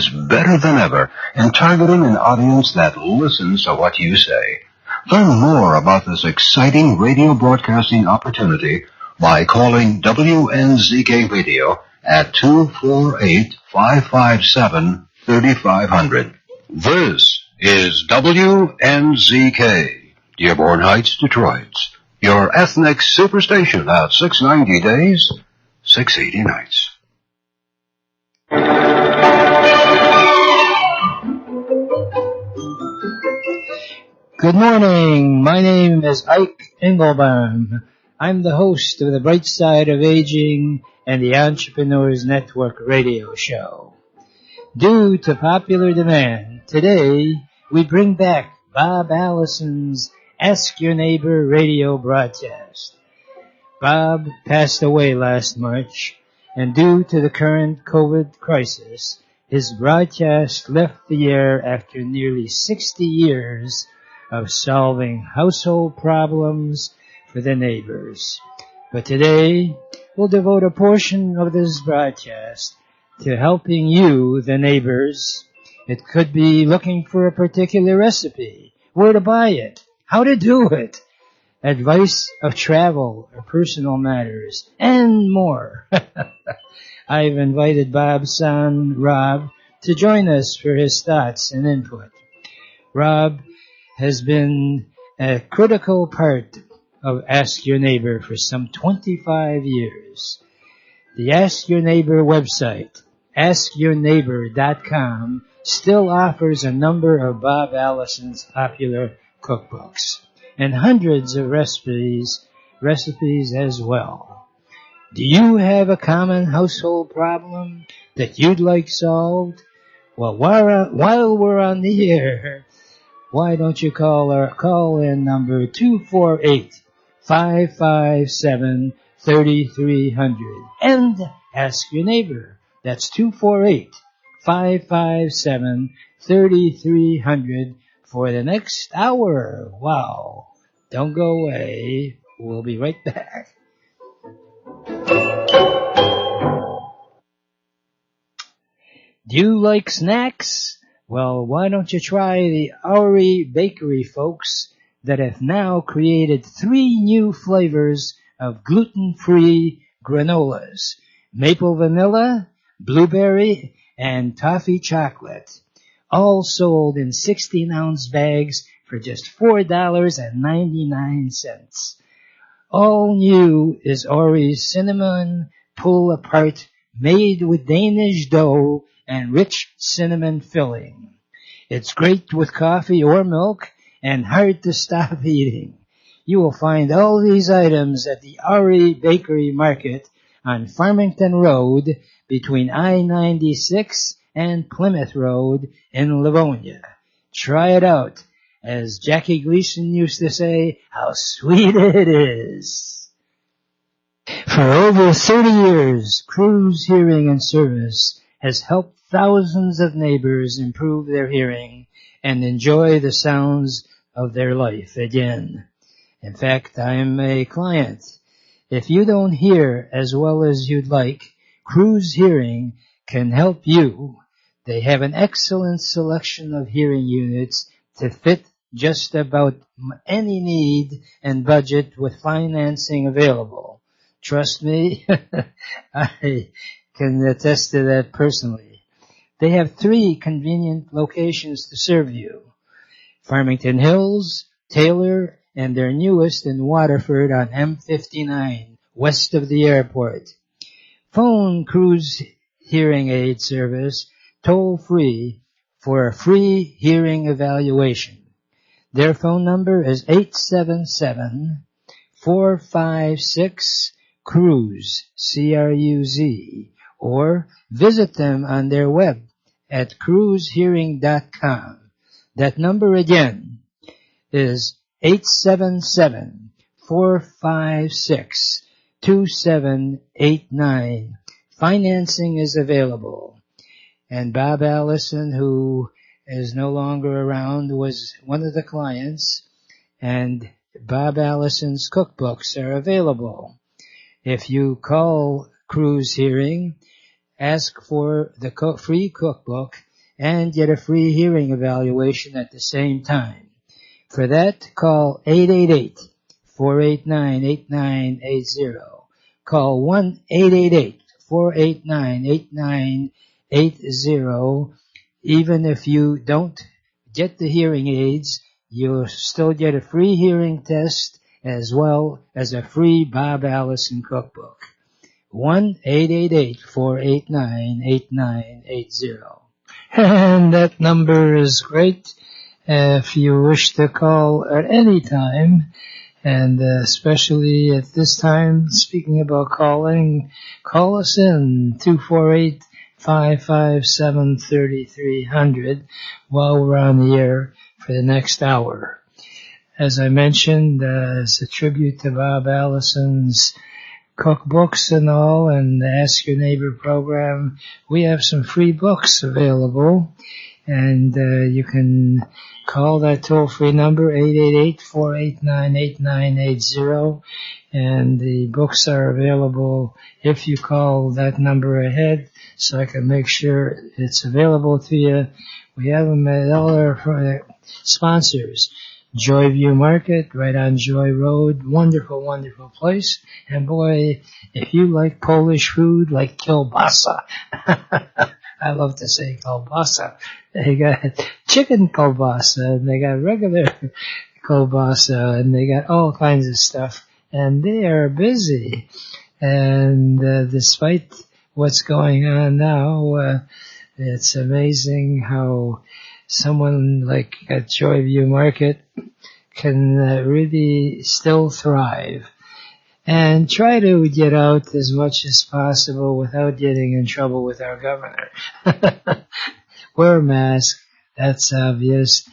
is better than ever in targeting an audience that listens to what you say. Learn more about this exciting radio broadcasting opportunity by calling WNZK Radio at 248-557-3500. This is WNZK, Dearborn Heights, Detroit. Your ethnic superstation at 690 days, 680 nights. Good morning. My name is Ike Engelbaum. I'm the host of the Bright Side of Aging and the Entrepreneurs Network radio show. Due to popular demand, today we bring back Bob Allison's Ask Your Neighbor radio broadcast. Bob passed away last March, and due to the current COVID crisis, his broadcast left the air after nearly 60 years of solving household problems for the neighbors. But today, we'll devote a portion of this broadcast to helping you, the neighbors. It could be looking for a particular recipe, where to buy it, how to do it, advice of travel or personal matters, and more. I've invited Bob's son, Rob, to join us for his thoughts and input. Rob has been a critical part of Ask Your Neighbor for some 25 years. The Ask Your Neighbor website, askyourneighbor.com, still offers a number of Bob Allison's popular cookbooks and hundreds of recipes as well. Do you have a common household problem that you'd like solved? Well, while we're on the air, why don't you call in number 248-557-3300 and ask your neighbor. That's 248-557-3300 for the next hour. Wow. Don't go away. We'll be right back. Do you like snacks? Well, why don't you try the Oury Bakery folks that have now created 3 new flavors of gluten-free granolas: maple vanilla, blueberry, and toffee chocolate, all sold in 16-ounce bags for just $4.99. All new is Oury's cinnamon pull-apart, made with Danish dough and rich cinnamon filling. It's great with coffee or milk and hard to stop eating. You will find all these items at the Oury Bakery Market on Farmington Road between I-96 and Plymouth Road in Livonia. Try it out. As Jackie Gleason used to say, how sweet it is. For over 30 years, Cruz Hearing and Service has helped thousands of neighbors improve their hearing and enjoy the sounds of their life again. In fact, I'm a client. If you don't hear as well as you'd like, Cruz Hearing can help you. They have an excellent selection of hearing units to fit just about any need and budget with financing available. Trust me, I can attest to that personally. They have 3 convenient locations to serve you: Farmington Hills, Taylor, and their newest in Waterford on M59, west of the airport. Phone Cruz Hearing Aid Service toll-free for a free hearing evaluation. Their phone number is 877-456-CRUZ, C-R-U-Z, or visit them on their web at cruzhearing.com. That number again is 877-456-2789. Financing is available. And Bob Allison, who is no longer around, was one of the clients, and Bob Allison's cookbooks are available. If you call Cruz Hearing, ask for the free cookbook, and get a free hearing evaluation at the same time. For that, call 888-489-8980. Call 1-888-489-8980. Even if you don't get the hearing aids, you'll still get a free hearing test as well as a free Bob Allison cookbook. 1-888-489-8980. And that number is great if you wish to call at any time, and especially at this time. Speaking about calling, call us in 248-557-3300 while we're on the air for the next hour. As I mentioned, as a tribute to Bob Allison's cookbooks and all, and the Ask Your Neighbor program, we have some free books available, and you can call that toll-free number, 888-489-8980, and the books are available if you call that number ahead, so I can make sure it's available to you. We have them at all our sponsors. Joyview Market, right on Joy Road. Wonderful, wonderful place. And boy, if you like Polish food, like kielbasa. I love to say kielbasa. They got chicken kielbasa, and they got regular kielbasa, and they got all kinds of stuff. And they are busy. And despite what's going on now, it's amazing how someone like at Joyview Market can really still thrive and try to get out as much as possible without getting in trouble with our governor. Wear a mask, that's obvious.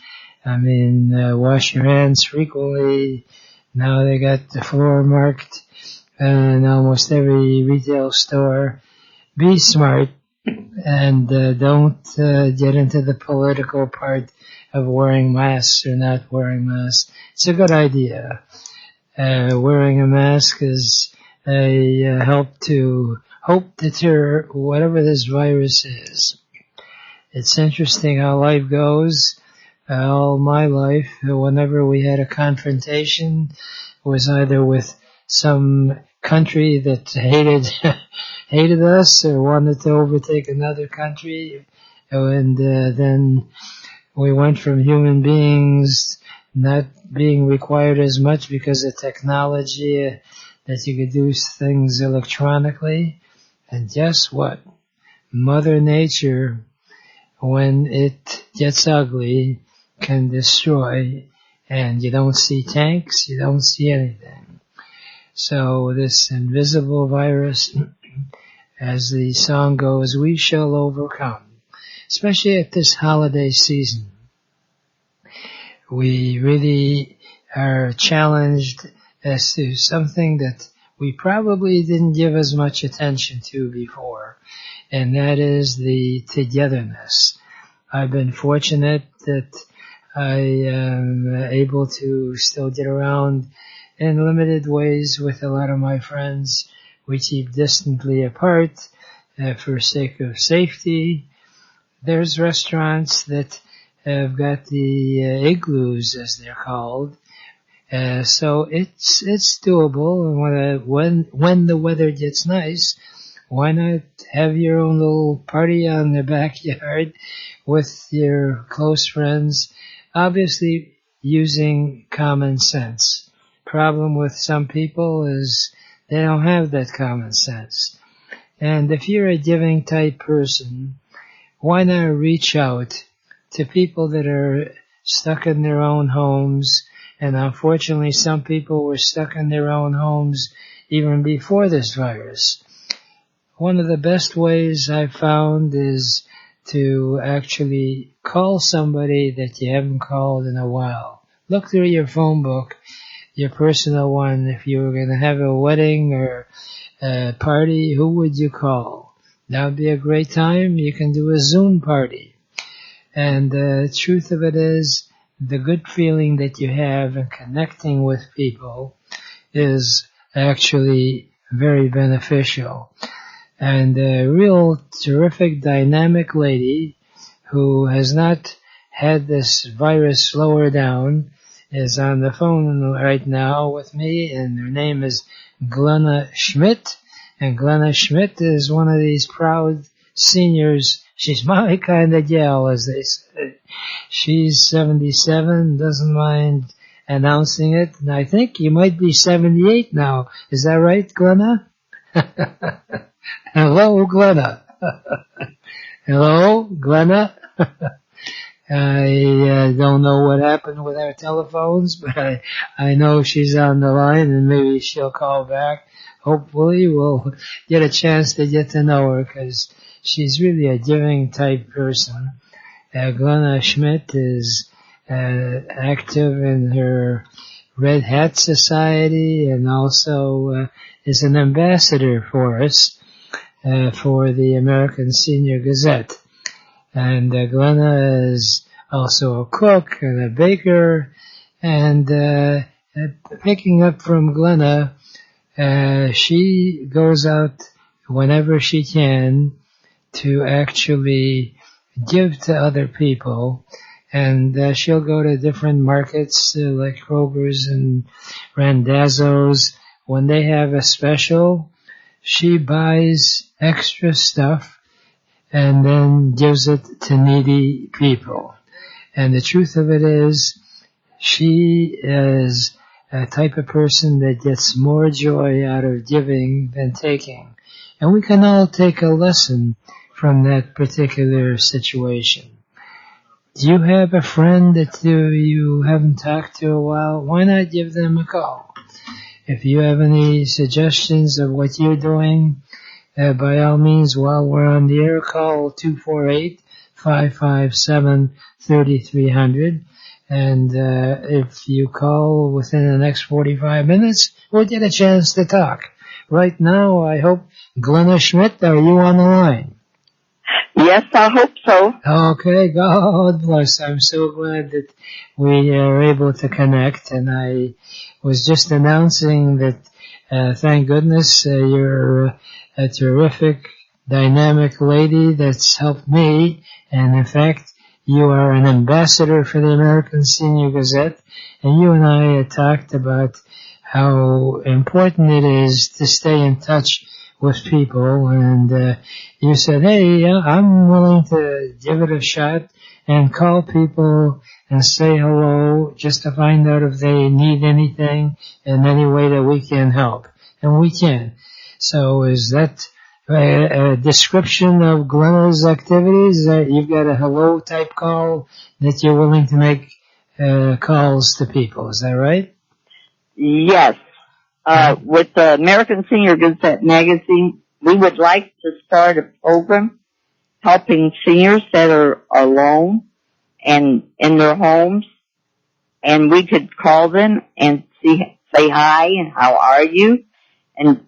I mean, wash your hands frequently. Now they got the floor marked in almost every retail store. Be smart. And don't get into the political part of wearing masks or not wearing masks. It's a good idea. Wearing a mask is a help to deter whatever this virus is. It's interesting how life goes. All my life, whenever we had a confrontation, it was either with some country that hated us or wanted to overtake another country, and then we went from human beings not being required as much because of technology, that you could do things electronically. And guess what? Mother Nature, when it gets ugly, can destroy, and you don't see tanks, you don't see anything. So this invisible virus, as the song goes, we shall overcome, especially at this holiday season. We really are challenged as to something that we probably didn't give as much attention to before, and that is the togetherness. I've been fortunate that I am able to still get around in limited ways with a lot of my friends. We keep distantly apart for sake of safety. There's restaurants that have got the igloos, as they're called. So it's doable. And when the weather gets nice, why not have your own little party on the backyard with your close friends? Obviously, using common sense. Problem with some people is they don't have that common sense. And if you're a giving type person, why not reach out to people that are stuck in their own homes? And unfortunately, some people were stuck in their own homes even before this virus. One of the best ways I've found is to actually call somebody that you haven't called in a while. Look through your phone book, your personal one. If you were going to have a wedding or a party, who would you call? That would be a great time. You can do a Zoom party. And the truth of it is, the good feeling that you have in connecting with people is actually very beneficial. And a real terrific, dynamic lady who has not had this virus slow her down, is on the phone right now with me, and her name is Glenna Schmidt. And Glenna Schmidt is one of these proud seniors. She's my kind of gal, as they say. She's 77, doesn't mind announcing it, and I think you might be 78 now. Is that right, Glenna? Hello, Glenna. Hello, Glenna. I don't know what happened with our telephones, but I know she's on the line, and maybe she'll call back. Hopefully we'll get a chance to get to know her, because she's really a giving type person. Glenna Schmidt is active in her Red Hat Society, and also is an ambassador for us for the American Senior Gazette. And Glenna is also a cook and a baker. And picking up from Glenna, she goes out whenever she can to actually give to other people. And she'll go to different markets like Kroger's and Randazzo's. When they have a special, she buys extra stuff and then gives it to needy people. And the truth of it is, she is a type of person that gets more joy out of giving than taking. And we can all take a lesson from that particular situation. Do you have a friend that you haven't talked to a while? Why not give them a call? If you have any suggestions of what you're doing, by all means, while we're on the air, call 248-557-3300. And if you call within the next 45 minutes, we'll get a chance to talk. Right now, I hope, Glenna Schmidt, are you on the line? Yes, I hope so. Okay, God bless. I'm so glad that we are able to connect. And I was just announcing that, thank goodness, you're a terrific, dynamic lady that's helped me. And in fact, you are an ambassador for the American Senior Gazette. And you and I had talked about how important it is to stay in touch with people. And you said, hey, I'm willing to give it a shot and call people and say hello just to find out if they need anything in any way that we can help. And we can. So is that a description of Glenna's activities? That you've got a hello type call that you're willing to make calls to people. Is that right? Yes. With the American Senior Gazette magazine, we would like to start a program helping seniors that are alone and in their homes. And we could call them and say hi and how are you, and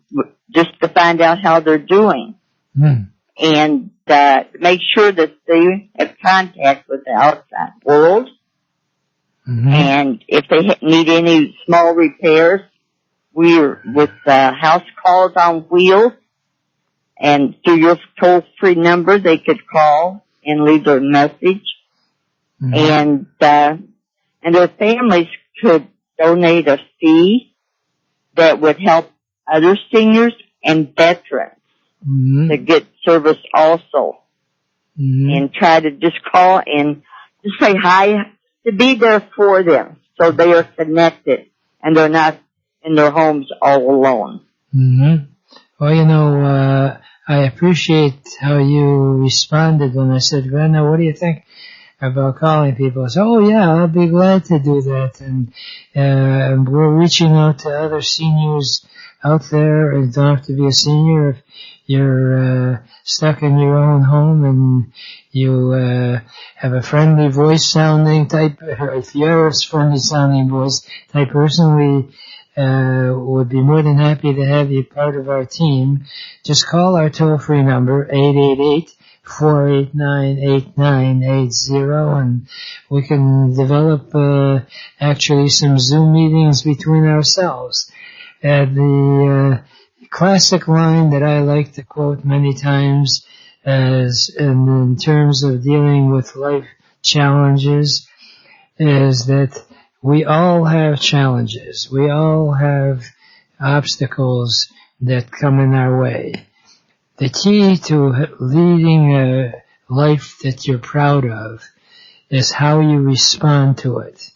just to find out how they're doing. And make sure that they have contact with the outside world. And if they need any small repairs, we're with House Calls on Wheels, and through your toll-free number, they could call and leave their message. And their families could donate a fee that would help other seniors and veterans to get service also. And try to just call and just say hi, to be there for them so they are connected and they're not in their homes all alone. Well, I appreciate how you responded when I said, Glenna, what do you think about calling people? I said, oh yeah, I'll be glad to do that. And we're reaching out to other seniors out there. It don't have to be a senior. If you're stuck in your own home and you have a friendly voice sounding type, if you're a friendly sounding voice type person, we would be more than happy to have you part of our team. Just call our toll-free number, 888-489-8980, and we can develop actually some Zoom meetings between ourselves. The classic line that I like to quote many times as in terms of dealing with life challenges is that we all have challenges. We all have obstacles that come in our way. The key to leading a life that you're proud of is how you respond to it.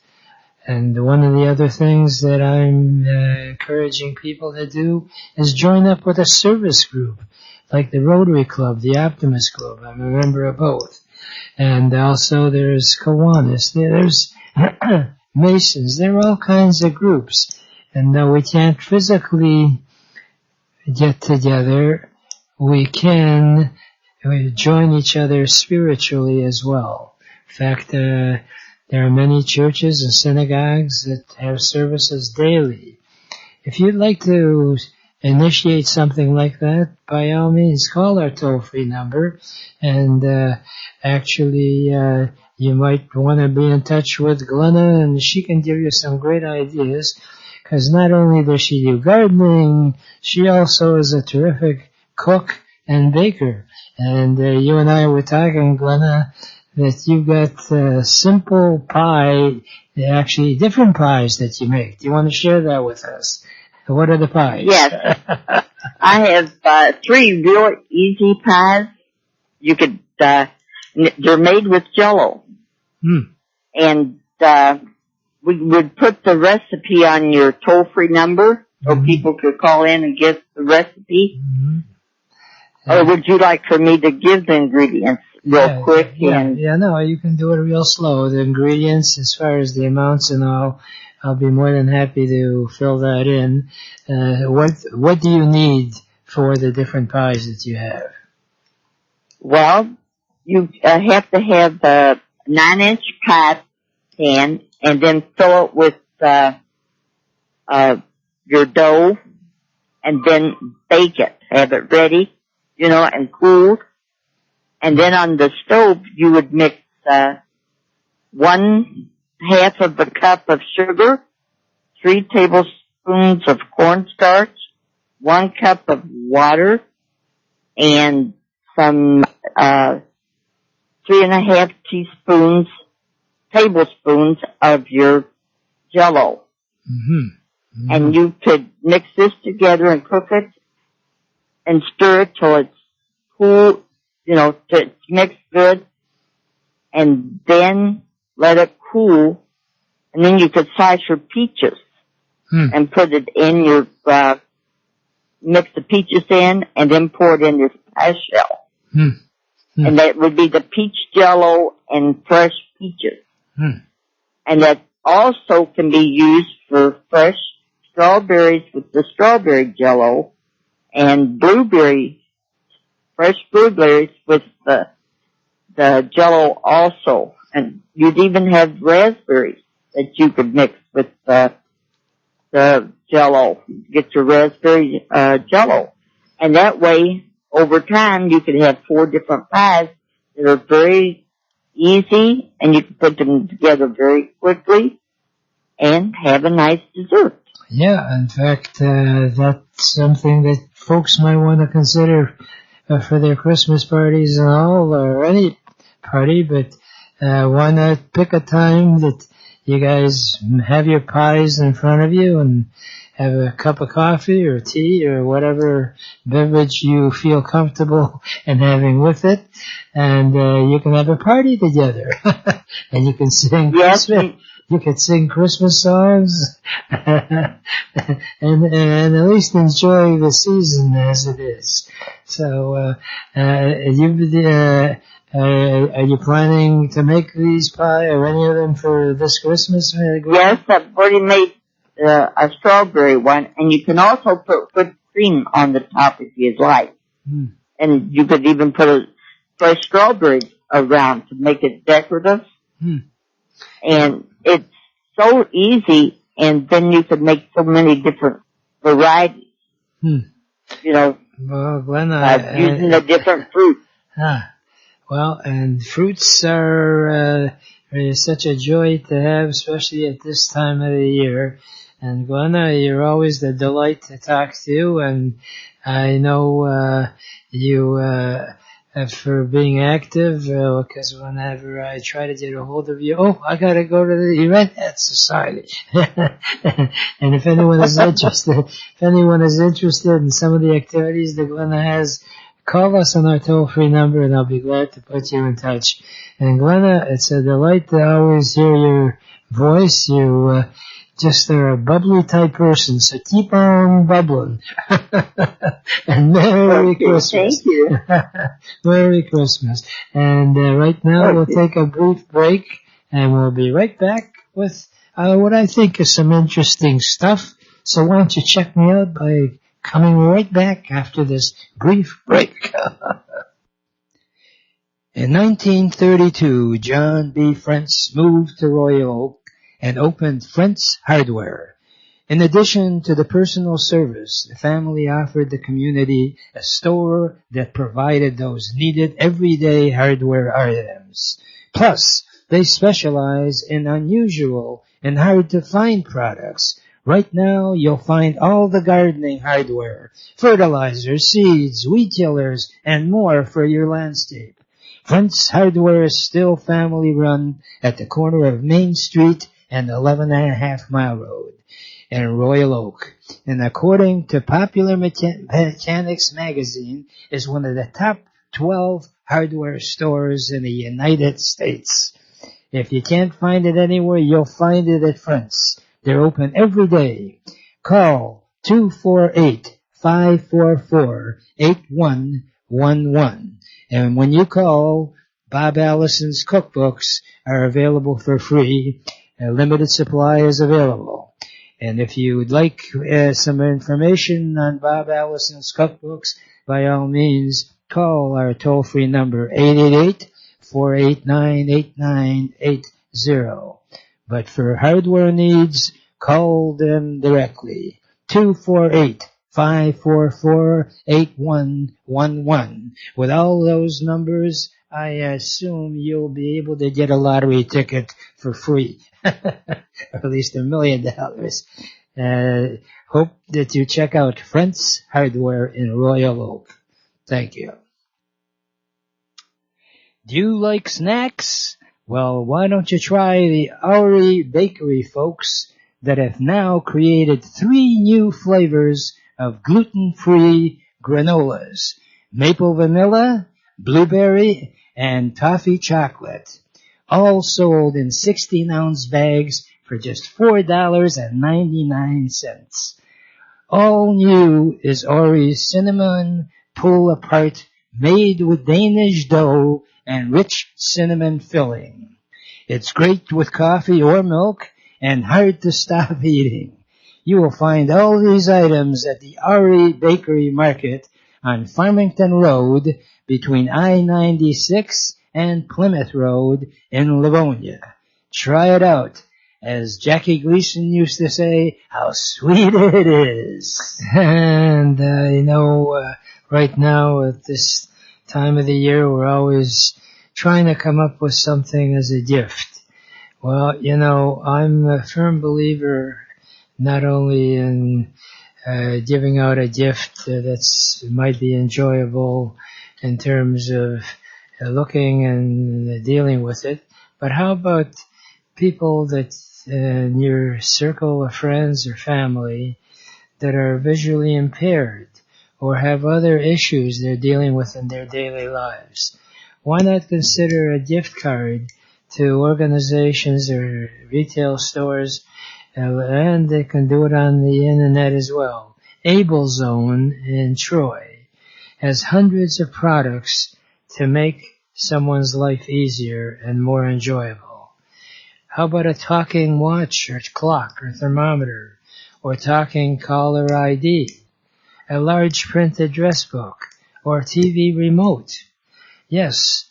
And one of the other things that I'm encouraging people to do is join up with a service group, like the Rotary Club, the Optimist Club. I'm a member of both. And also there's Kiwanis, there's Masons, there are all kinds of groups. And though we can't physically get together, we can join each other spiritually as well. In fact, there are many churches and synagogues that have services daily. If you'd like to initiate something like that, by all means, call our toll-free number. And actually, you might want to be in touch with Glenna, and she can give you some great ideas. Because not only does she do gardening, she also is a terrific cook and baker. And you and I were talking, Glenna, that you've got simple pie, actually different pies that you make. Do you want to share that with us? What are the pies? Yes. I have 3 real easy pies. You could, they're made with Jell-O. And we would put the recipe on your toll-free number so people could call in and get the recipe. Or would you like for me to give the ingredients real quick? No, you can do it real slow. The ingredients, as far as the amounts and all, I'll be more than happy to fill that in. What do you need for the different pies that you have? Well, you have to have a 9-inch pie pan and then fill it with your dough and then bake it. Have it ready, and cool. And then on the stove, you would mix 1/2 of a cup of sugar, 3 tablespoons of cornstarch, 1 cup of water, and some 3.5 tablespoons of your Jell-O. And you could mix this together and cook it and stir it till it's cool, till it's mixed good, and then let it cool, and then you could slice your peaches and put it in your, mix the peaches in, and then pour it in your pie shell. And that would be the peach Jell-O and fresh peaches. And that also can be used for fresh strawberries with the strawberry Jell-O, and fresh blueberries with the Jell-O also. And you'd even have raspberries that you could mix with the Jell-O. Get your raspberry Jell-O. And that way, over time, you could have 4 different pies that are very easy, and you can put them together very quickly and have a nice dessert. Yeah, in fact, that's something that folks might want to consider for their Christmas parties and all, or any party, but why not pick a time that you guys have your pies in front of you and have a cup of coffee or tea or whatever beverage you feel comfortable in having with it, and you can have a party together. And you can sing Christmas. You could sing Christmas songs and at least enjoy the season as it is. So, are you planning to make these pie or any of them for this Christmas? Yes, I've already made a strawberry one, and you can also put whipped cream on the top if you'd like. And you could even put a fresh strawberry around to make it decorative. And it's so easy, and then you could make so many different varieties. Well, Glenna, using the different fruits. Well, and fruits are such a joy to have, especially at this time of the year. And Glenna, you're always a delight to talk to, and I know you for being active, because whenever I try to get a hold of you, I gotta go to the Redhead Society. And if anyone is interested in some of the activities that Glenna has, call us on our toll-free number and I'll be glad to put you in touch. And Glenna, it's a delight to always hear your voice. You, just are a bubbly type person, so keep on bubbling. And Merry Christmas. Thank you. Merry Christmas. And right now we'll take a brief break and we'll be right back with what I think is some interesting stuff. So why don't you check me out by coming right back after this brief break. In 1932, John B. Frentz moved to Royal Oak and opened Frentz Hardware. In addition to the personal service, the family offered the community a store that provided those needed everyday hardware items. Plus, they specialize in unusual and hard-to-find products. Right now, you'll find all the gardening hardware, fertilizer, seeds, weed killers, and more for your landscape. Frentz Hardware is still family-run at the corner of Main Street and 11.5 Mile Road in Royal Oak. And according to Popular Mechanics magazine, is one of the top 12 hardware stores in the United States. If you can't find it anywhere, you'll find it at Frentz. They're open every day. Call 248-544-8111. And when you call, Bob Allison's cookbooks are available for free. A limited supply is available. And if you would like some information on Bob Allison's cookbooks, by all means, call our toll-free number, 888-489-8980. But for hardware needs, call them directly. 248-544-8111. With all those numbers, I assume you'll be able to get a lottery ticket for free. Or at least $1 million. Hope that you check out Frentz Hardware in Royal Oak. Thank you. Do you like snacks? Well, why don't you try the Oury Bakery folks that have now created 3 new flavors of gluten-free granolas: maple vanilla, blueberry, and toffee chocolate. All sold in 16-ounce bags for just $4.99. All new is Oury's cinnamon pull-apart, made with Danish dough and rich cinnamon filling. It's great with coffee or milk and hard to stop eating. You will find all these items at the Oury Bakery Market on Farmington Road between I-96 and Plymouth Road in Livonia. Try it out. As Jackie Gleason used to say, how sweet it is. And, right now at this time of the year, we're always trying to come up with something as a gift. Well, I'm a firm believer not only in giving out a gift that's might be enjoyable in terms of looking and dealing with it, but how about people that in your circle of friends or family that are visually impaired or have other issues they're dealing with in their daily lives? Why not consider a gift card to organizations or retail stores, and they can do it on the internet as well. Able Zone in Troy has hundreds of products to make someone's life easier and more enjoyable. How about a talking watch or clock or thermometer, or talking caller ID, a large print address book, or TV remote? Yes,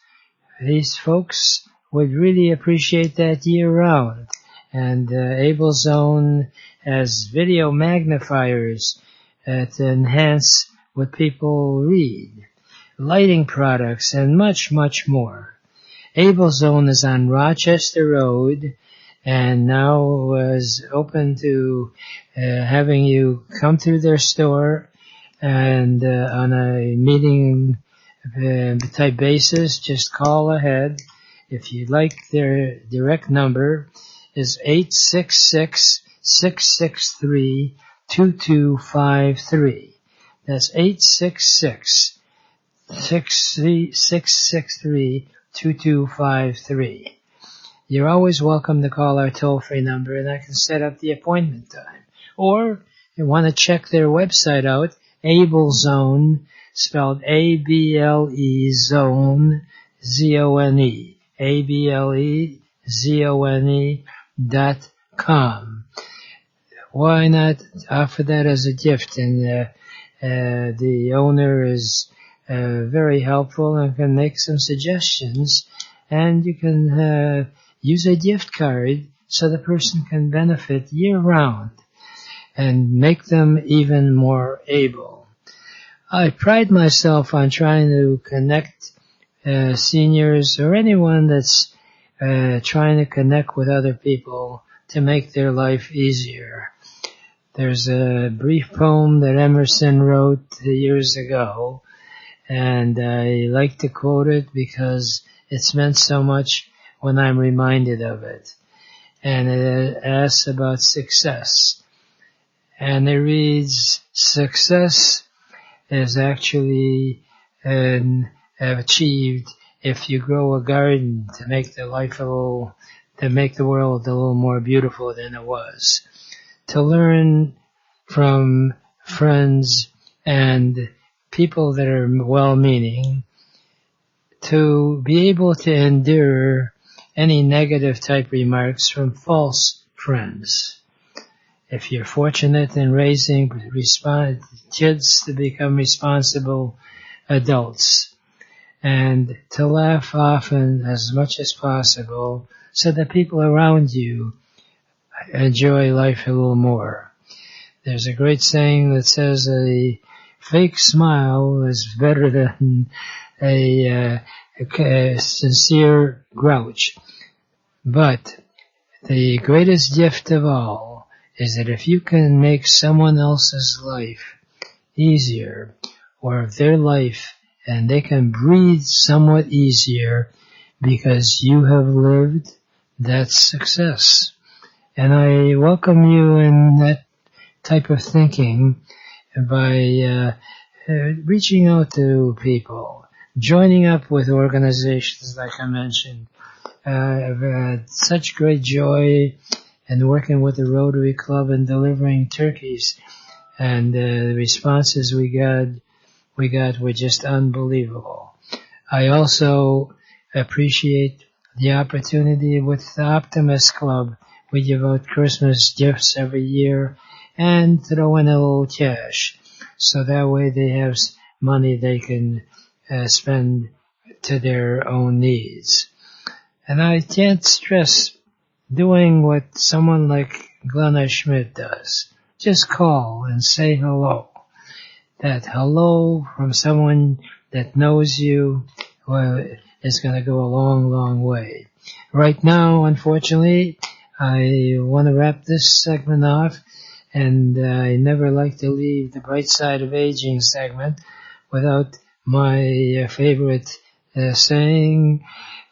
these folks would really appreciate that year-round. And Able Zone has video magnifiers that enhance what people read, lighting products, and much, much more. Able Zone is on Rochester Road and now is open to having you come through their store and on a meeting type basis, just call ahead. If you'd like, their direct number is 866-663-2253. That's 866-663-2253. You're always welcome to call our toll-free number, and I can set up the appointment time. Or if you want to check their website out, AbleZone, spelled A-B-L-E, Zone, Z-O-N-E, ABLEZONE.com. Why not offer that as a gift? And the owner is very helpful and can make some suggestions, and you can use a gift card so the person can benefit year-round and make them even more able. I pride myself on trying to connect seniors or anyone that's trying to connect with other people to make their life easier. There's a brief poem that Emerson wrote years ago, and I like to quote it because it's meant so much when I'm reminded of it. And it asks about success. And it reads, success is actually achieved if you grow a garden to make the world a little more beautiful than it was. To learn from friends and people that are well-meaning, to be able to endure any negative type remarks from false friends. If you're fortunate in raising kids to become responsible adults, and to laugh often as much as possible so that people around you enjoy life a little more. There's a great saying that says a fake smile is better than a sincere grouch. But the greatest gift of all is that if you can make someone else's life easier, or their life, and they can breathe somewhat easier because you have lived, that's success. And I welcome you in that type of thinking by reaching out to people, joining up with organizations like I mentioned. I've had such great joy in working with the Rotary Club and delivering turkeys, and the responses we got were just unbelievable. I also appreciate the opportunity with the Optimist Club. We give out Christmas gifts every year and throw in a little cash, so that way they have money they can spend to their own needs. And I can't stress doing what someone like Glenna Schmidt does. Just call and say hello. That hello from someone that knows you is going to go a long, long way. Right now, unfortunately, I want to wrap this segment off, and I never like to leave the Bright Side of Aging segment without my favorite saying,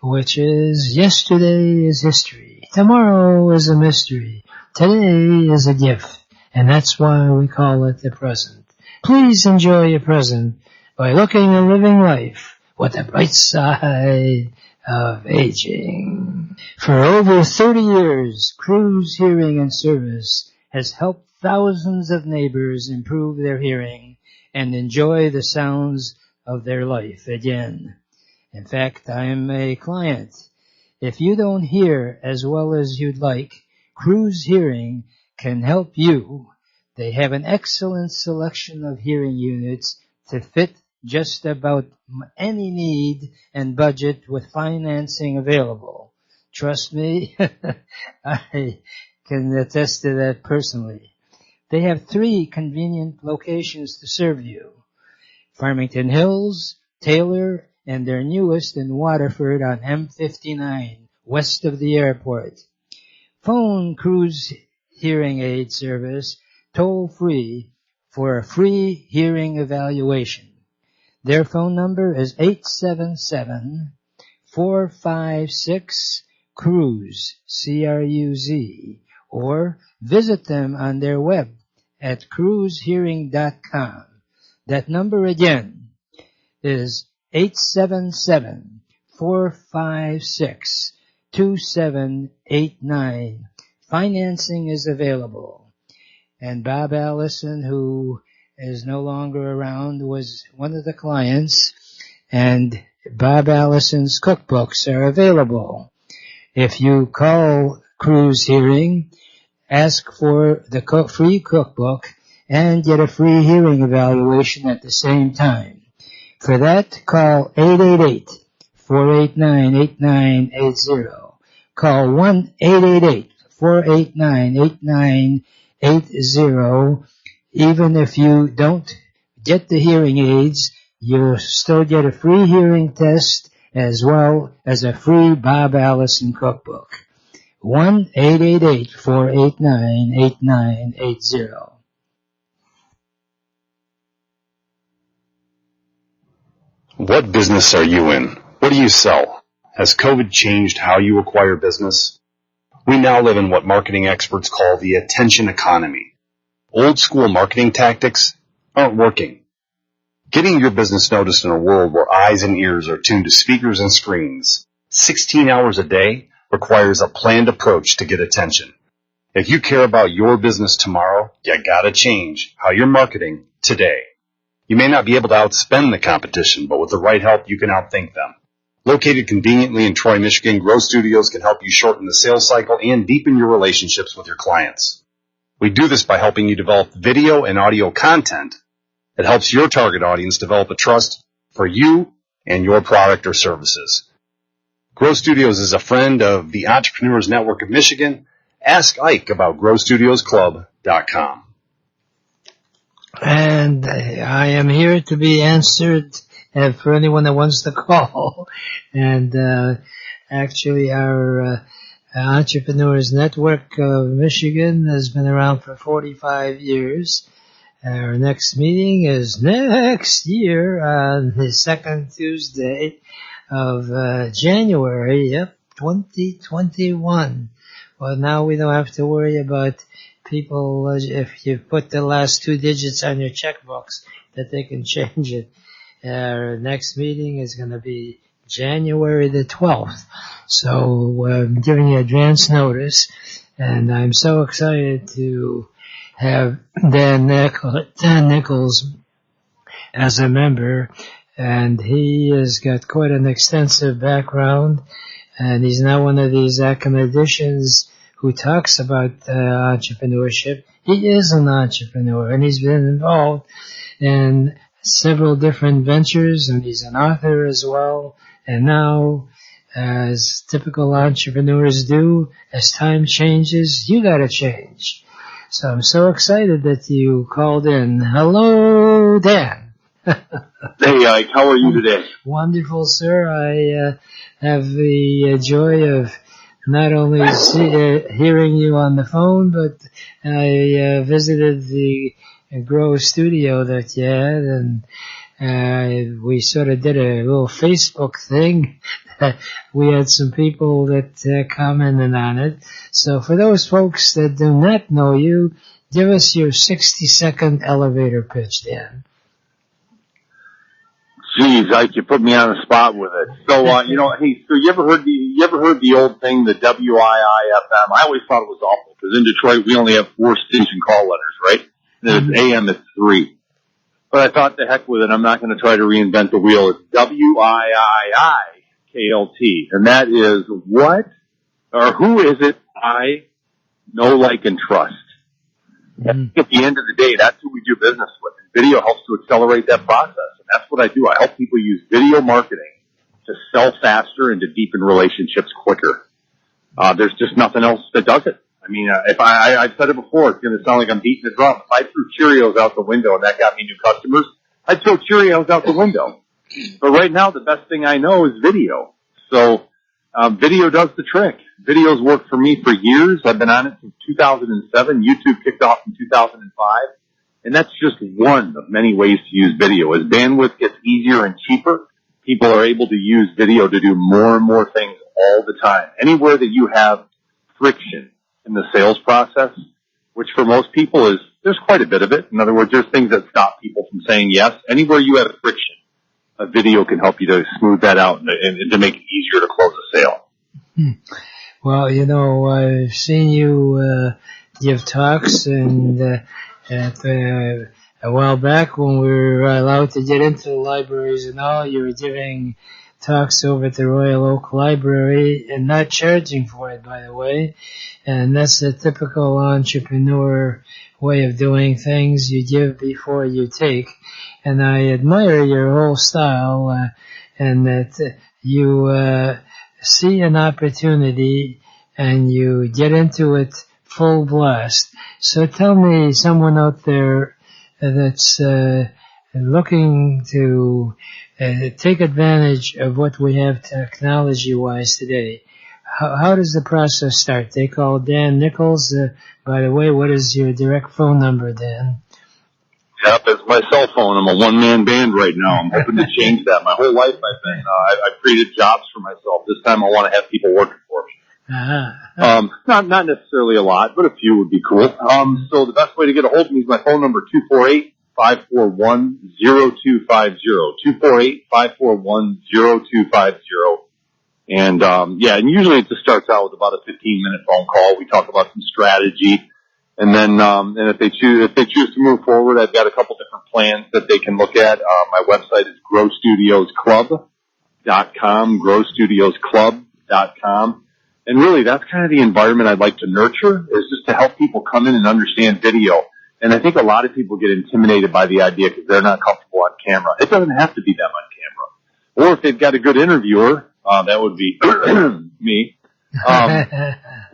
which is, yesterday is history, tomorrow is a mystery, today is a gift, and that's why we call it the present. Please enjoy your present by looking and living life with the bright side of aging. For over 30 years, Cruz Hearing and Service has helped thousands of neighbors improve their hearing and enjoy the sounds of their life again. In fact, I am a client. If you don't hear as well as you'd like, Cruz Hearing can help you. They have an excellent selection of hearing units to fit just about any need and budget with financing available. Trust me, I can attest to that personally. They have 3 convenient locations to serve you: Farmington Hills, Taylor, and their newest in Waterford on M59, west of the airport. Phone Cruz Hearing Aid Service toll-free for a free hearing evaluation. Their phone number is 877-456-CRUZ, C-R-U-Z, or visit them on their web at cruzhearing.com. That number again is 877-456-2789. Financing is available. And Bob Allison, who is no longer around, was one of the clients, and Bob Allison's cookbooks are available. If you call Cruz Hearing, ask for the free cookbook and get a free hearing evaluation at the same time. For that, call 888-489-8980. Call 1-888-489-8980. Even if you don't get the hearing aids, you'll still get a free hearing test as well as a free Bob Allison cookbook. 1-888-489-8980. What business are you in? What do you sell? Has COVID changed how you acquire business? We now live in what marketing experts call the attention economy. Old school marketing tactics aren't working. Getting your business noticed in a world where eyes and ears are tuned to speakers and screens 16 hours a day requires a planned approach to get attention. If you care about your business tomorrow, you gotta change how you're marketing today. You may not be able to outspend the competition, but with the right help, you can outthink them. Located conveniently in Troy, Michigan, Grow Studios can help you shorten the sales cycle and deepen your relationships with your clients. We do this by helping you develop video and audio content that helps your target audience develop a trust for you and your product or services. Grow Studios is a friend of the Entrepreneurs Network of Michigan. Ask Ike about growstudiosclub.com. And I am here to be answered for anyone that wants to call. And actually our Entrepreneurs Network of Michigan has been around for 45 years. Our next meeting is next year on the second Tuesday of January, 2021. Well, now we don't have to worry about people, if you put the last two digits on your checkbooks, that they can change it. Our next meeting is going to be January the 12th. So I'm giving you advance notice, and I'm so excited to have Dan Nichols as a member, and he has got quite an extensive background, and he's now one of these academicians who talks about entrepreneurship. He is an entrepreneur, and he's been involved in several different ventures, and he's an author as well. And now, as typical entrepreneurs do, as time changes, you gotta change. So I'm so excited that you called in. Hello, Dan. Hey, Ike, how are you today? Wonderful, sir. I have the joy of not only hearing you on the phone, but I visited the Grow studio that you had, and we sort of did a little Facebook thing. We had some people that commented on it. So for those folks that do not know you, give us your 60-second elevator pitch, Dan. Geez, Ike, you put me on the spot with it. So, hey, so you ever heard the old thing, the WIIFM? I always thought it was awful because in Detroit we only have 4 station call letters, right? And it's AM, it's 3. But I thought, the heck with it, I'm not going to try to reinvent the wheel. It's WIIIKLT, and that is what or who is it I know, like, and trust. And at the end of the day, that's who we do business with. And video helps to accelerate that process. And that's what I do. I help people use video marketing to sell faster and to deepen relationships quicker. There's just nothing else that does it. I mean, I've said it before, it's going to sound like I'm beating a drum. If I threw Cheerios out the window and that got me new customers, I'd throw Cheerios out the window. But right now, the best thing I know is video. So, video does the trick. Videos worked for me for years. I've been on it since 2007. YouTube kicked off in 2005. And that's just one of many ways to use video. As bandwidth gets easier and cheaper, people are able to use video to do more and more things all the time. Anywhere that you have friction in the sales process, which for most people there's quite a bit of it. In other words, there's things that stop people from saying yes. Anywhere you have friction, a video can help you to smooth that out and to make it easier to close a sale. Well, you know, I've seen you give talks, and a while back when we were allowed to get into the libraries and all, you were giving talks over at the Royal Oak Library and not charging for it, by the way. And that's a typical entrepreneur way of doing things. You give before you take. And I admire your whole style, and that you see an opportunity and you get into it full blast. So tell me, someone out there that's looking to take advantage of what we have technology-wise today, how does the process start? They call Dan Nichols. By the way, what is your direct phone number, Dan? Yep, it's my cell phone. I'm a one-man band right now. I'm hoping to change that. My whole life I've created jobs for myself. This time I want to have people working for me. Not necessarily a lot, but a few would be cool. So the best way to get a hold of me is my phone number, 248-541-0250. 248-541-0250. And, and usually it just starts out with about a 15-minute phone call. We talk about some strategy. And then, and if they choose to move forward, I've got a couple different plans that they can look at. My website is growstudiosclub.com, growstudiosclub.com. And really, that's kind of the environment I'd like to nurture, is just to help people come in and understand video. And I think a lot of people get intimidated by the idea because they're not comfortable on camera. It doesn't have to be them on camera. Or if they've got a good interviewer, that would be me.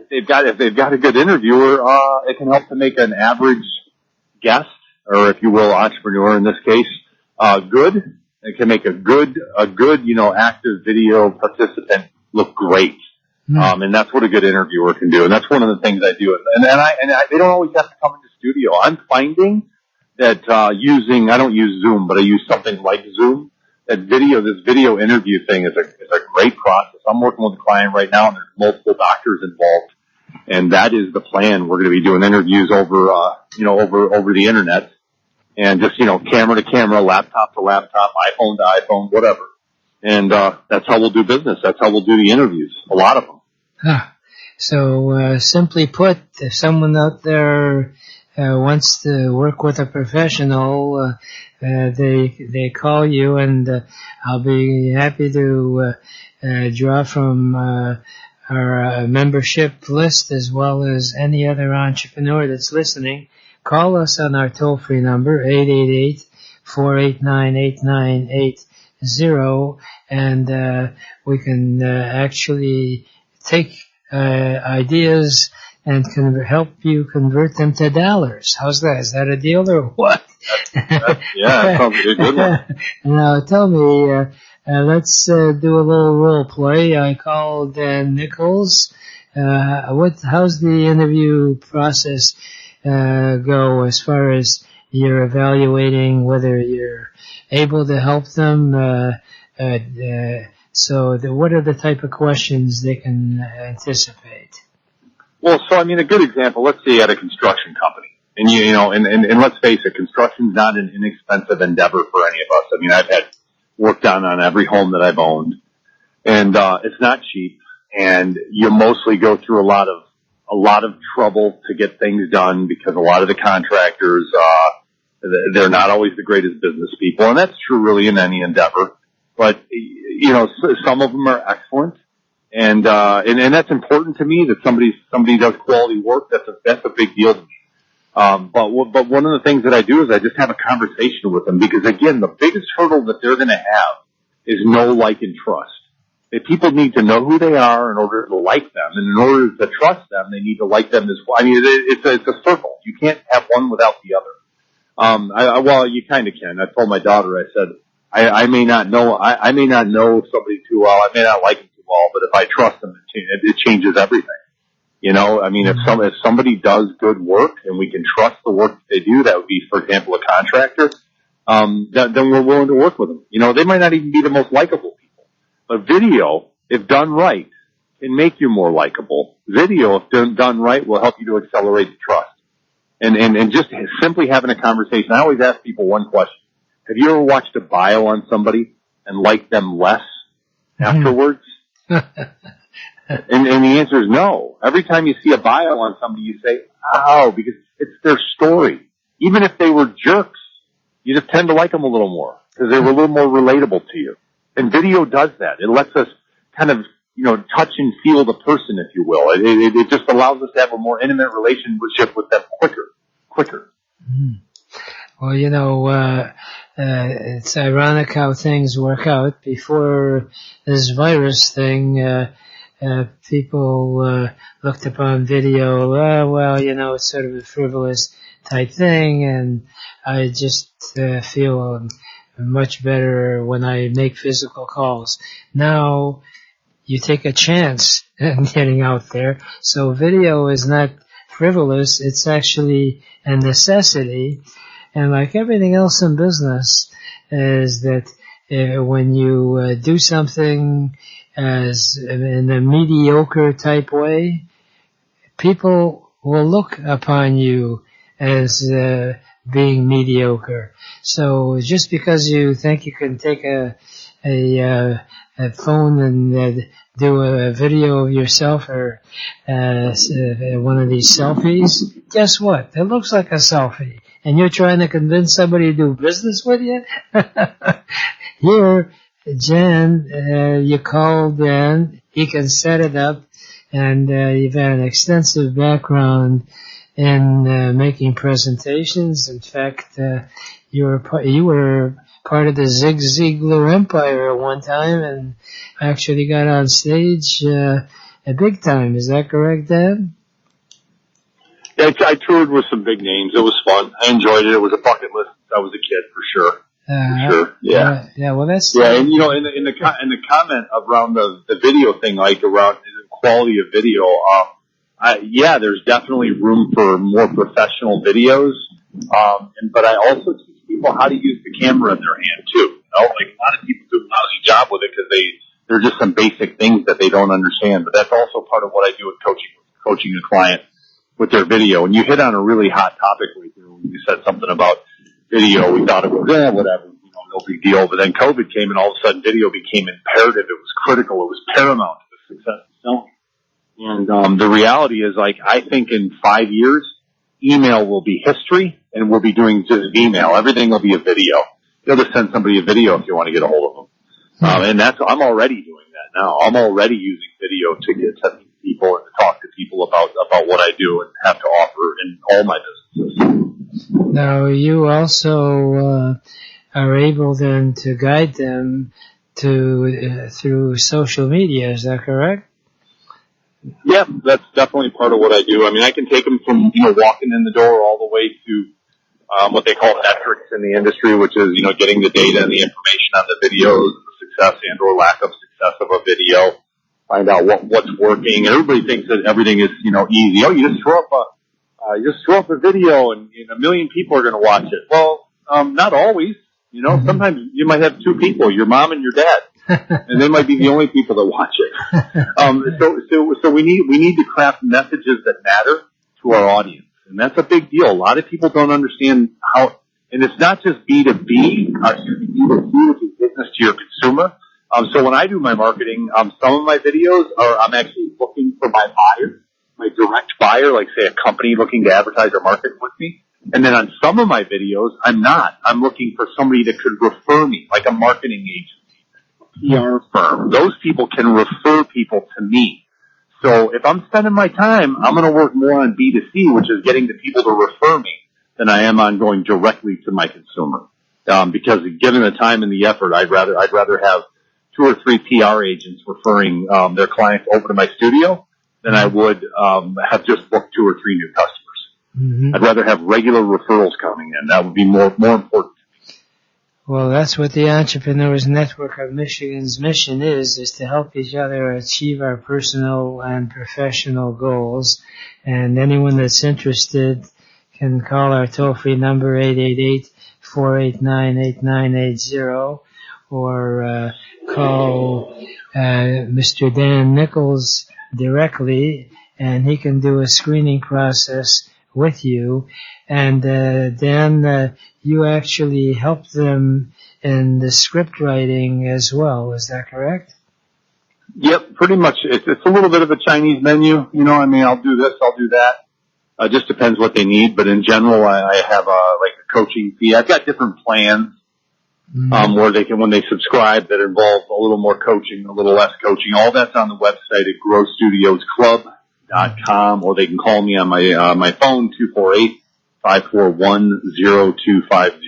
If they've got a good interviewer, it can help to make an average guest, or if you will, entrepreneur in this case, good. It can make a good, active video participant look great. And that's what a good interviewer can do. And that's one of the things I do. And they don't always have to come into studio. I'm finding that, I don't use Zoom, but I use something like Zoom. This video interview thing is a great process. I'm working with a client right now, and there's multiple doctors involved. And that is the plan. We're going to be doing interviews over the internet, and just, camera to camera, laptop to laptop, iPhone to iPhone, whatever. And, that's how we'll do business. That's how we'll do the interviews. A lot of them. So, simply put, if someone out there wants to work with a professional, they call you, and I'll be happy to draw from our membership list, as well as any other entrepreneur that's listening. Call us on our toll-free number, 888-489-8980, and we can actually take ideas and can help you convert them to dollars. How's that? Is that a deal or what? That sounds like a good one. Now, tell me, let's do a little role play. I called Dan Nichols. How's the interview process go as far as you're evaluating whether you're able to help them? What are the type of questions they can anticipate? Well, a good example, let's say at a construction company. And and let's face it, construction's not an inexpensive endeavor for any of us. I've had work done on every home that I've owned, and it's not cheap, and you mostly go through a lot of trouble to get things done, because a lot of the contractors they're not always the greatest business people, and that's true really in any endeavor. But some of them are excellent, and that's important to me, that somebody does quality work. That's a big deal to me. But one of the things that I do is I just have a conversation with them, because again, the biggest hurdle that they're going to have is know, like, and trust. If people need to know who they are in order to like them, and in order to trust them, they need to like them as well. It's a circle. You can't have one without the other. You kind of can. I told my daughter, I said, I may not know somebody too well. I may not like them too well, but if I trust them, it changes everything. You know, I mean, if somebody does good work and we can trust the work that they do, that would be, for example, a contractor, then we're willing to work with them. You know, they might not even be the most likable people, but video, if done right, can make you more likable. Video, if done right, will help you to accelerate the trust. And just simply having a conversation. I always ask people one question. Have you ever watched a bio on somebody and liked them less afterwards? And the answer is no. Every time you see a bio on somebody, you say, oh, because it's their story. Even if they were jerks, you just tend to like them a little more because they were a little more relatable to you. And video does that. It lets us kind of, you know, touch and feel the person, if you will. It just allows us to have a more intimate relationship with them quicker. Mm. Well, you know, it's ironic how things work out. Before this virus thing, people looked upon video, well, you know, it's sort of a frivolous type thing, and I just feel much better when I make physical calls. Now, you take a chance in getting out there, so video is not frivolous, it's actually a necessity, and like everything else in business, is that when you do something as in a mediocre type way, people will look upon you as being mediocre. So just because you think you can take a phone and do a video of yourself or one of these selfies, guess what? It looks like a selfie. And you're trying to convince somebody to do business with you? Here, Jan, you called Dan, he can set it up, and you've had an extensive background in making presentations. In fact, you were part of the Zig Ziglar empire at one time and actually got on stage a big time. Is that correct, Dan? Yeah, I toured with some big names. It was fun. I enjoyed it. It was a bucket list since I was a kid, for sure. Sure. Yeah. Yeah. Well, that's. Yeah, and you know, in the comment around the video thing, like around the quality of video, yeah, there's definitely room for more professional videos. But I also teach people how to use the camera in their hand too. You know, like a lot of people do a lousy job with it because they're just some basic things that they don't understand. But that's also part of what I do with coaching a client with their video. And you hit on a really hot topic right there when you said something about video. We thought it was, whatever, you know, no big deal. But then COVID came and all of a sudden video became imperative. It was critical. It was paramount to the success of selling. And the reality is, like, I think in 5 years, email will be history and we'll be doing just email. Everything will be a video. You'll just send somebody a video if you want to get a hold of them. And I'm already doing that now. I'm already using video to get to people and to talk to people about what I do and have to offer in all my businesses. Now, you also are able then to guide them through social media. Is that correct? Yeah, that's definitely part of what I do. I mean, I can take them from, you know, walking in the door all the way to what they call metrics in the industry, which is, you know, getting the data and the information on the videos, the success and or lack of success of a video, find out what's working. And everybody thinks that everything is, you know, easy. Oh, you just throw up a video and a million people are going to watch it. Well, not always. You know, sometimes you might have two people, your mom and your dad. And they might be the only people that watch it. So we need to craft messages that matter to our audience. And that's a big deal. A lot of people don't understand how, and it's not just B2B, B2C, which is business to your consumer. So when I do my marketing, some of my videos I'm actually looking for my buyer, my direct buyer, like say a company looking to advertise or market with me. And then on some of my videos, I'm not. I'm looking for somebody that could refer me, like a marketing agency. PR firm. Those people can refer people to me. So if I'm spending my time, I'm going to work more on B2C, which is getting the people to refer me, than I am on going directly to my consumer. Because given the time and the effort, I'd rather have 2 or 3 PR agents referring their clients over to my studio than I would have just booked 2 or 3 new customers. Mm-hmm. I'd rather have regular referrals coming in. That would be more important. Well, that's what the Entrepreneurs Network of Michigan's mission is to help each other achieve our personal and professional goals. And anyone that's interested can call our toll-free number 888-489-8980 or call Mr. Dan Nichols directly, and he can do a screening process with you. And Dan, you actually helped them in the script writing as well. Is that correct? Yep, pretty much. It's a little bit of a Chinese menu. You know, I mean, I'll do this, I'll do that. Just depends what they need. But in general, I have like a coaching fee. I've got different plans where they can, when they subscribe, that involve a little more coaching, a little less coaching. All that's on the website at growstudiosclub.com, or they can call me on my phone, 248-541-0250.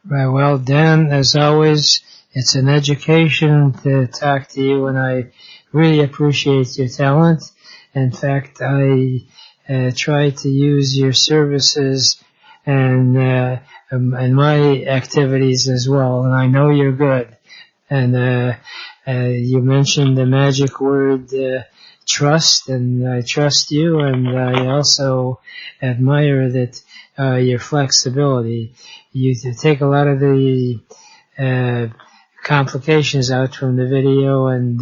Right. Well, Dan, as always, it's an education to talk to you, and I really appreciate your talent. In fact, I try to use your services and my activities as well, and I know you're good. And you mentioned the magic word trust, and I trust you, and I also admire that your flexibility. You take a lot of the complications out from the video, and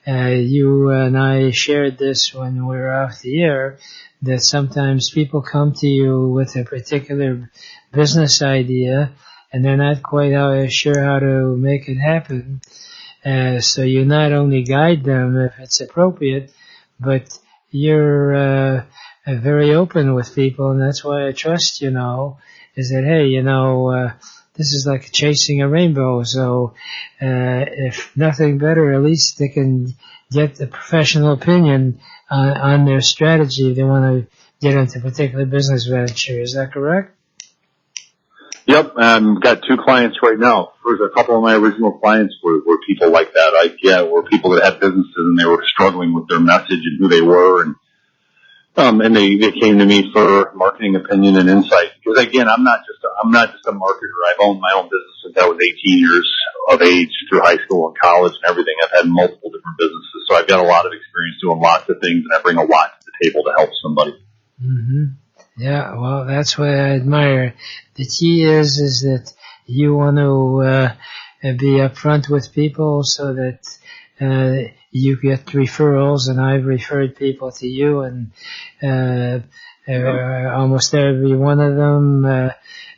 you and I shared this when we were off the air, that sometimes people come to you with a particular business idea and they're not quite sure how to make it happen. So you not only guide them if it's appropriate, but you're very open with people, and that's why I trust, is that, hey, this is like chasing a rainbow. So if nothing better, at least they can get the professional opinion on their strategy if they want to get into a particular business venture. Is that correct? Yep, got 2 clients right now. There's a couple of my original clients were people like that. Were people that had businesses and they were struggling with their message and who they were, and they came to me for marketing opinion and insight. Because again, I'm not just a marketer. I've owned my own business since I was 18 years of age, through high school and college and everything. I've had multiple different businesses, so I've got a lot of experience doing lots of things, and I bring a lot to the table to help somebody. Mm-hmm. Yeah, well, that's what I admire. The key is that you want to be upfront with people so that you get referrals, and I've referred people to you, and almost every one of them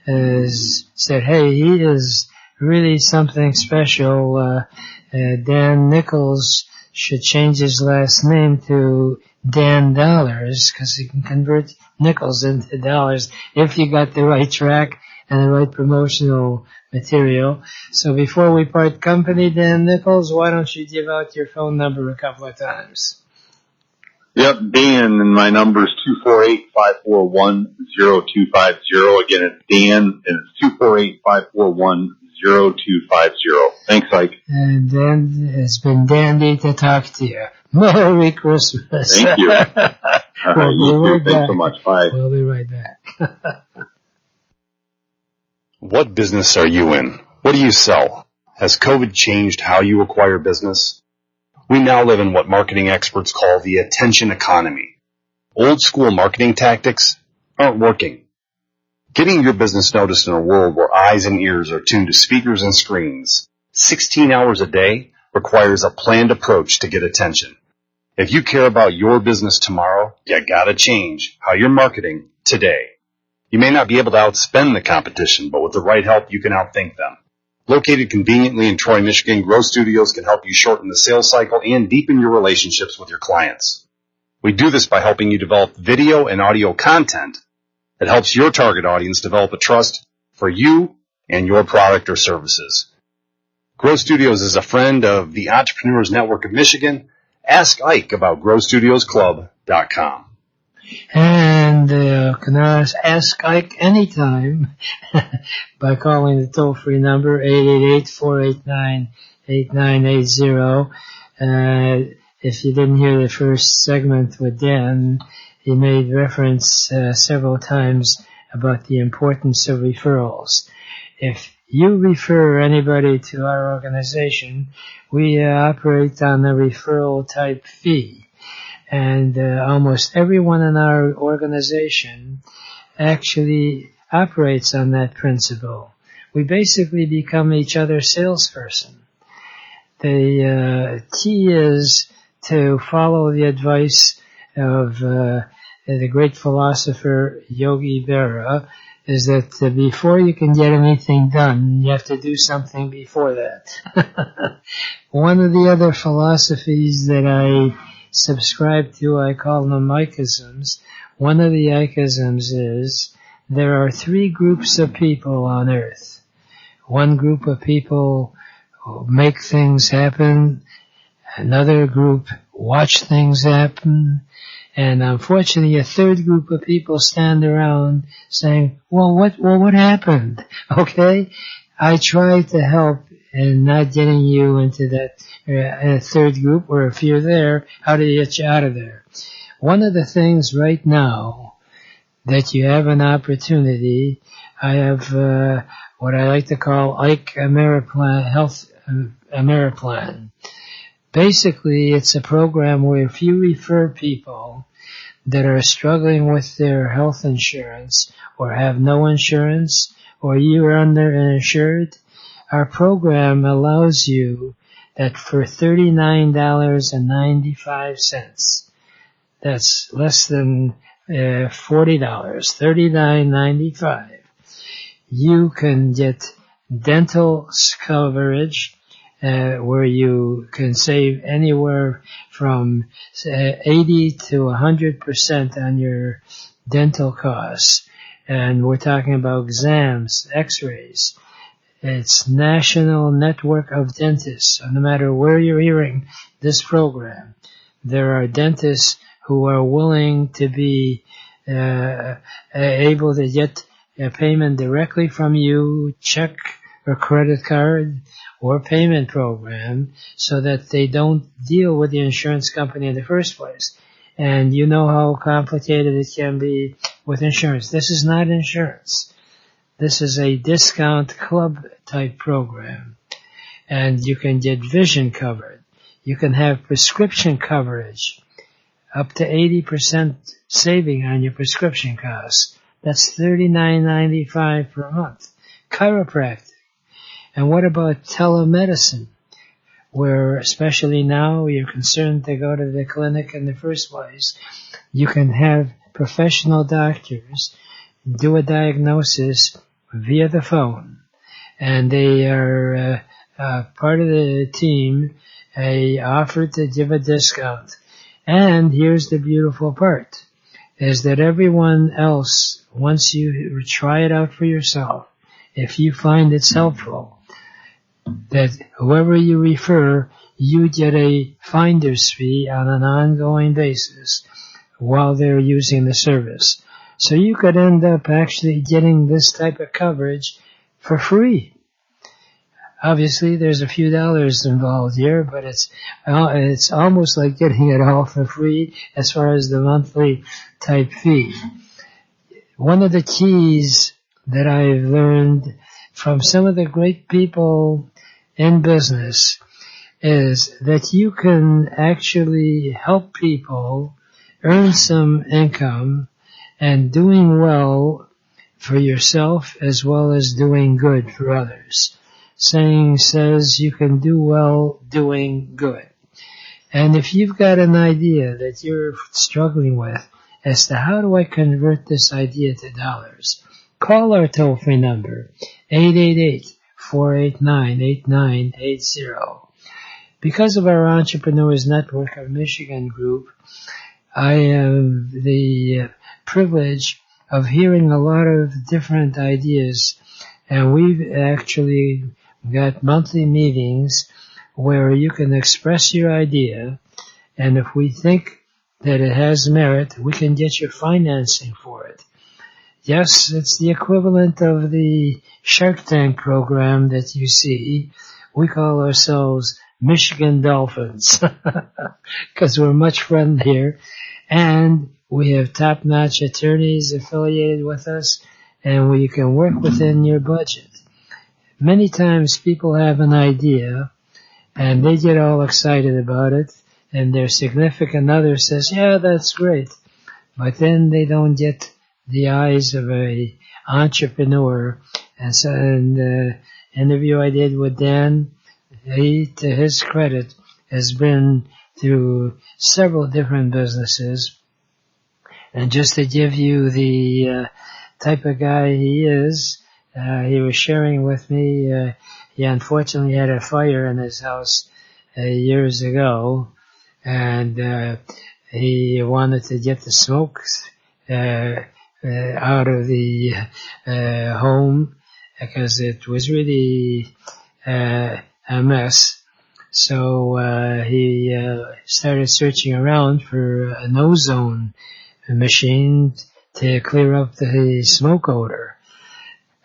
has said, hey, he is really something special. Dan Nichols should change his last name to Dan Dollars, because he can convert nickels into dollars if you got the right track and the right promotional material. So before we part company, Dan Nichols, why don't you give out your phone number a couple of times? Yep, Dan, and my number is 248-541-0250. Again, it's Dan, and it's 248-541-0250. Thanks, Ike. And Dan, it's been dandy to talk to you. Merry Christmas. Thank you. Thanks so much. Bye. We'll be right back. What business are you in? What do you sell? Has COVID changed how you acquire business? We now live in what marketing experts call the attention economy. Old school marketing tactics aren't working. Getting your business noticed in a world where eyes and ears are tuned to speakers and screens 16 hours a day requires a planned approach to get attention. If you care about your business tomorrow, you gotta change how you're marketing today. You may not be able to outspend the competition, but with the right help, you can outthink them. Located conveniently in Troy, Michigan, Grow Studios can help you shorten the sales cycle and deepen your relationships with your clients. We do this by helping you develop video and audio content that helps your target audience develop a trust for you and your product or services. Grow Studios is a friend of the Entrepreneurs Network of Michigan. Ask Ike about growstudiosclub.com. And can ask Ike anytime by calling the toll-free number 888-489-8980. If you didn't hear the first segment with Dan, he made reference several times about the importance of referrals. If you refer anybody to our organization, we operate on a referral type fee. And almost everyone in our organization actually operates on that principle. We basically become each other's salesperson. The key is to follow the advice of the great philosopher Yogi Berra, is that before you can get anything done, you have to do something before that. One of the other philosophies that I subscribe to, I call them Ikeisms. One of the Ikeisms is there are three groups of people on earth. One group of people make things happen, another group watch things happen, and unfortunately a third group of people stand around saying, well, what happened? Okay? I try to help in not getting you into that third group, or if you're there, how do you get you out of there? One of the things right now that you have an opportunity, I have what I like to call Ike Ameriplan, Health Ameriplan. Basically, it's a program where if you refer people that are struggling with their health insurance or have no insurance or you are underinsured, our program allows you that for $39.95, that's less than $40, $39.95, you can get dental coverage where you can save anywhere from 80 to 100% on your dental costs. And we're talking about exams, x-rays. It's National Network of Dentists. So no matter where you're hearing this program, there are dentists who are willing to be able to get a payment directly from you, check or credit card or payment program, so that they don't deal with the insurance company in the first place. And you know how complicated it can be with insurance. This is not insurance. This is a discount club type program. And you can get vision covered. You can have prescription coverage, up to 80% saving on your prescription costs. That's $39.95 per month. Chiropractic. And what about telemedicine, where especially now you're concerned to go to the clinic in the first place? You can have professional doctors do a diagnosis via the phone, and they are part of the team. They offer to give a discount. And here's the beautiful part, is that everyone else, once you try it out for yourself, if you find it's helpful, that whoever you refer, you get a finder's fee on an ongoing basis while they're using the service. So you could end up actually getting this type of coverage for free. Obviously, there's a few dollars involved here, but it's almost like getting it all for free as far as the monthly type fee. One of the keys that I've learned from some of the great people in business is that you can actually help people earn some income and doing well for yourself as well as doing good for others. Saying says you can do well doing good. And if you've got an idea that you're struggling with as to how do I convert this idea to dollars, call our toll-free number, 888-489-8980. Because of our Entrepreneurs Network of Michigan group, I have the privilege of hearing a lot of different ideas, and we've actually got monthly meetings where you can express your idea, and if we think that it has merit, we can get your financing for it. Yes, it's the equivalent of the Shark Tank program that you see. We call ourselves Michigan Dolphins because we're much friendlier, and we have top-notch attorneys affiliated with us, and we can work within your budget. many times people have an idea and they get all excited about it, and their significant other says, yeah, that's great. But then they don't get the eyes of a entrepreneur. And so in the interview I did with Dan, he, to his credit, has been through several different businesses. And just to give you the type of guy he is, he was sharing with me, he unfortunately had a fire in his house years ago, and he wanted to get the smoke out of the home because it was really a mess. So he started searching around for an ozone machine to clear up the smoke odor.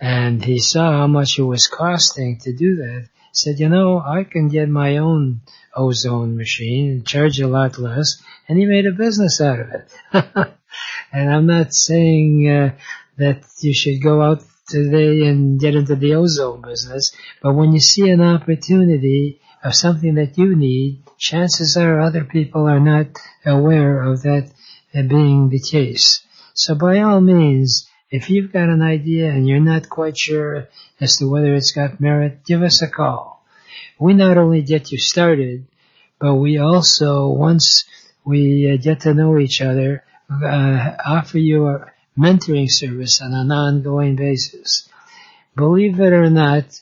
And he saw how much it was costing to do that. He said, I can get my own ozone machine and charge a lot less. And he made a business out of it. And I'm not saying that you should go out today and get into the ozone business. But when you see an opportunity of something that you need, chances are other people are not aware of that being the case. So by all means, if you've got an idea and you're not quite sure as to whether it's got merit, give us a call. We not only get you started, but we also, once we get to know each other, offer you a mentoring service on an ongoing basis. Believe it or not,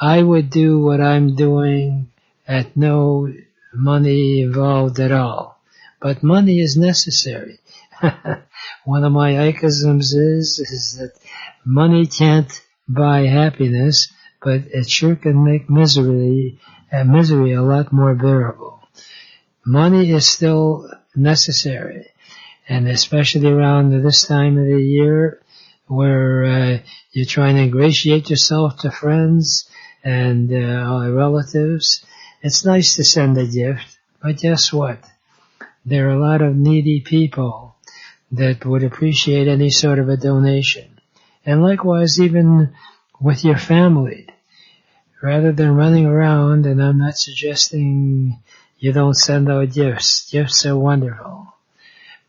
I would do what I'm doing at no money involved at all. But money is necessary. One of my Ikeisms is that money can't buy happiness, but it sure can make misery a lot more bearable. Money is still necessary, and especially around this time of the year where you're trying to ingratiate yourself to friends and relatives. It's nice to send a gift, but guess what? There are a lot of needy people that would appreciate any sort of a donation. And likewise, even with your family, rather than running around, and I'm not suggesting you don't send out gifts. Gifts are wonderful.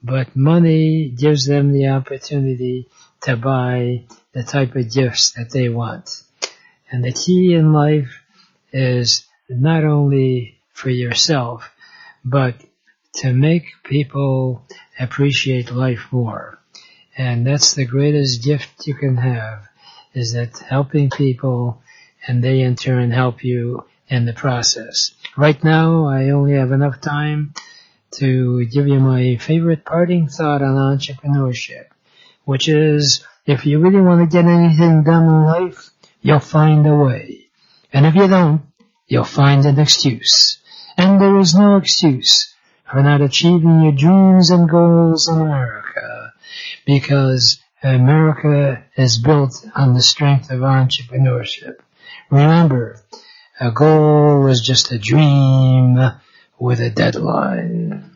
But money gives them the opportunity to buy the type of gifts that they want. And the key in life is not only for yourself, but to make people appreciate life more. And that's the greatest gift you can have, is that helping people, and they in turn help you in the process. Right now, I only have enough time to give you my favorite parting thought on entrepreneurship, which is, if you really want to get anything done in life, you'll find a way. And if you don't, you'll find an excuse. And there is no excuse for not achieving your dreams and goals in America, because America is built on the strength of entrepreneurship. Remember, a goal is just a dream with a deadline.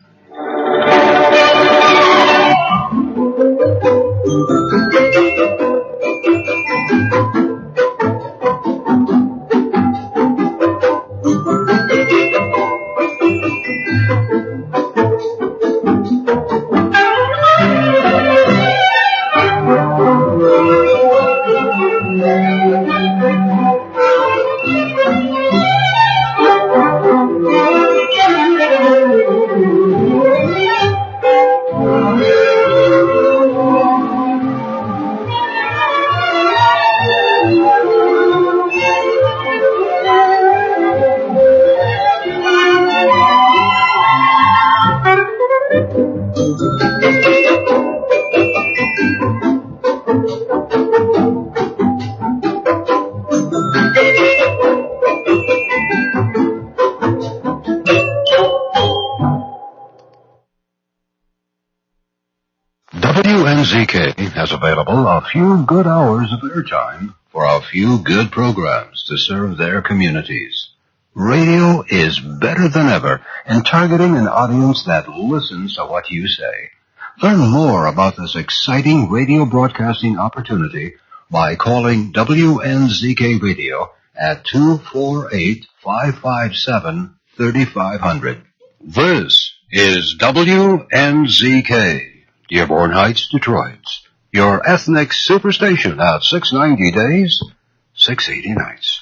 WNZK has available a few good hours of airtime for a few good programs to serve their communities. Radio is better than ever in targeting an audience that listens to what you say. Learn more about this exciting radio broadcasting opportunity by calling WNZK Radio at 248-557-3500. This is WNZK, Dearborn Heights, Detroit, your ethnic superstation at 690 days, 680 nights.